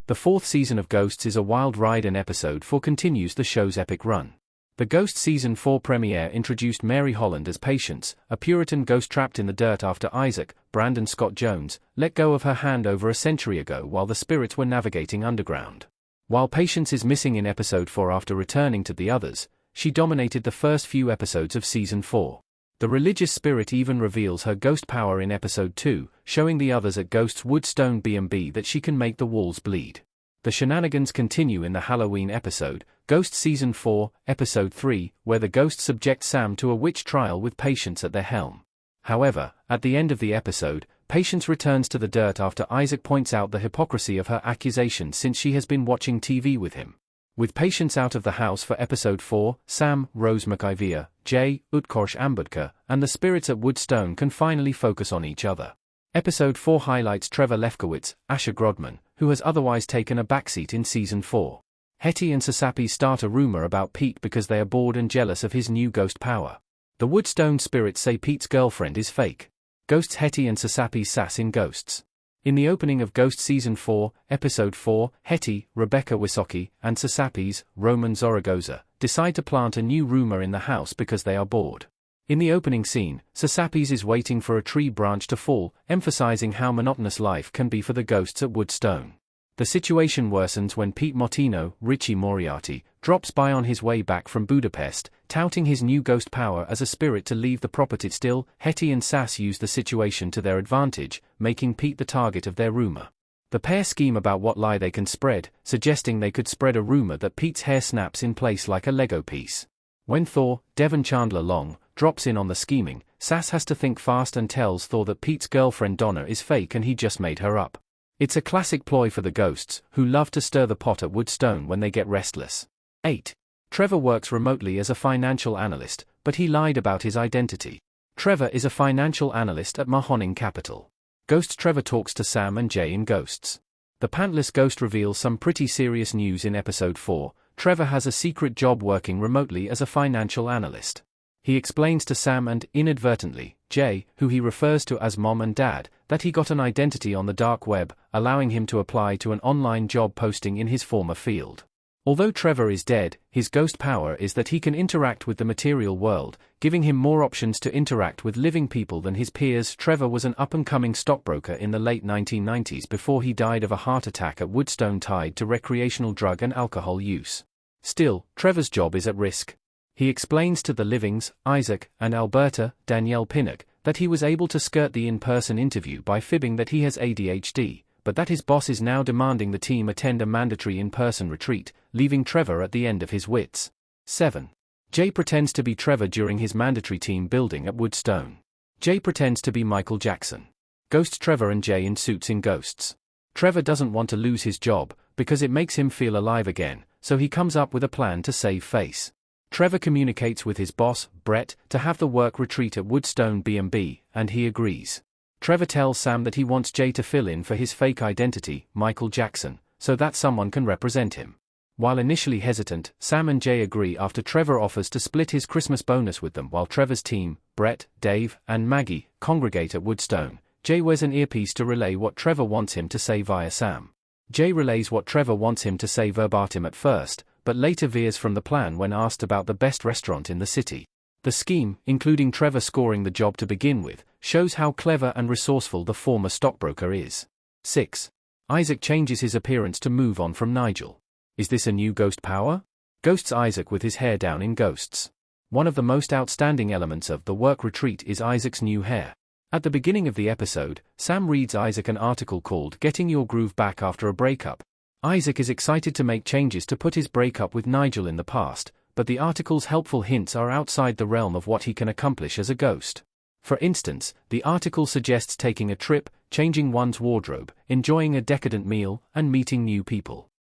The fourth season of Ghosts is a wild ride, and episode 4 continues the show's epic run. The Ghost Season 4 premiere introduced Mary Holland as Patience, a Puritan ghost trapped in the dirt after Isaac, Brandon Scott Jones, let go of her hand over a century ago while the spirits were navigating underground. While Patience is missing in episode 4 after returning to the others, she dominated the first few episodes of Season 4. The religious spirit even reveals her ghost power in episode 2, showing the others at Ghost's Woodstone B&B that she can make the walls bleed. The shenanigans continue in the Halloween episode, Ghost Season 4, Episode 3, where the ghosts subject Sam to a witch trial with Patience at their helm. However, at the end of the episode, Patience returns to the dirt after Isaac points out the hypocrisy of her accusations since she has been watching TV with him. With Patience out of the house for Episode 4, Sam, Rose McIvor, Jay, Utkarsh Ambudkar, and the spirits at Woodstone can finally focus on each other. Episode 4 highlights Trevor Lefkowitz, Asher Grodman, who has otherwise taken a backseat in Season 4. Hetty and Snappy start a rumor about Pete because they are bored and jealous of his new ghost power. The Woodstone spirits say Pete's girlfriend is fake. Ghosts Hetty and Snappy sass in Ghosts. In the opening of Ghost Season 4, Episode 4, Hetty, Rebecca Wysocki, and Snappy's, Roman Zaragoza, decide to plant a new rumor in the house because they are bored. In the opening scene, Snappy's is waiting for a tree branch to fall, emphasizing how monotonous life can be for the ghosts at Woodstone. The situation worsens when Pete Martino, Richie Moriarty, drops by on his way back from Budapest, touting his new ghost power as a spirit to leave the property. Still, Hetty and Sass use the situation to their advantage, making Pete the target of their rumor. The pair scheme about what lie they can spread, suggesting they could spread a rumor that Pete's hair snaps in place like a Lego piece. When Thor, Devon Chandler Long, drops in on the scheming, Sass has to think fast and tells Thor that Pete's girlfriend Donna is fake and he just made her up. It's a classic ploy for the ghosts, who love to stir the pot at Woodstone when they get restless. 8. Trevor works remotely as a financial analyst, but he lied about his identity. Trevor is a financial analyst at Mahoning Capital. Ghost Trevor talks to Sam and Jay in Ghosts. The pantless ghost reveals some pretty serious news in Episode 4. Trevor has a secret job working remotely as a financial analyst. He explains to Sam and, inadvertently, Jay, who he refers to as Mom and Dad, that he got an identity on the dark web, allowing him to apply to an online job posting in his former field. Although Trevor is dead, his ghost power is that he can interact with the material world, giving him more options to interact with living people than his peers. Trevor was an up-and-coming stockbroker in the late 1990s before he died of a heart attack at Woodstone tied to recreational drug and alcohol use. Still, Trevor's job is at risk. He explains to the Livings, Isaac, and Alberta, Danielle Pinnock, that he was able to skirt the in-person interview by fibbing that he has ADHD, but that his boss is now demanding the team attend a mandatory in-person retreat, leaving Trevor at the end of his wits. 7. Jay pretends to be Trevor during his mandatory team building at Woodstone. Jay pretends to be Michael Jackson. Ghost Trevor and Jay in suits in Ghosts. Trevor doesn't want to lose his job, because it makes him feel alive again, so he comes up with a plan to save face. Trevor communicates with his boss, Brett, to have the work retreat at Woodstone B&B, and he agrees. Trevor tells Sam that he wants Jay to fill in for his fake identity, Michael Jackson, so that someone can represent him. While initially hesitant, Sam and Jay agree after Trevor offers to split his Christmas bonus with them while Trevor's team, Brett, Dave, and Maggie, congregate at Woodstone. Jay wears an earpiece to relay what Trevor wants him to say via Sam. Jay relays what Trevor wants him to say verbatim at first, but later veers from the plan when asked about the best restaurant in the city. The scheme, including Trevor scoring the job to begin with, shows how clever and resourceful the former stockbroker is. 6. Isaac changes his appearance to move on from Nigel. Is this a new ghost power? Ghosts Isaac with his hair down in Ghosts. One of the most outstanding elements of the work retreat is Isaac's new hair. At the beginning of the episode, Sam reads Isaac an article called Getting Your Groove Back After a Breakup. Isaac is excited to make changes to put his breakup with Nigel in the past, but the article's helpful hints are outside the realm of what he can accomplish as a ghost. For instance, the article suggests taking a trip, changing one's wardrobe, enjoying a decadent meal, and meeting new people.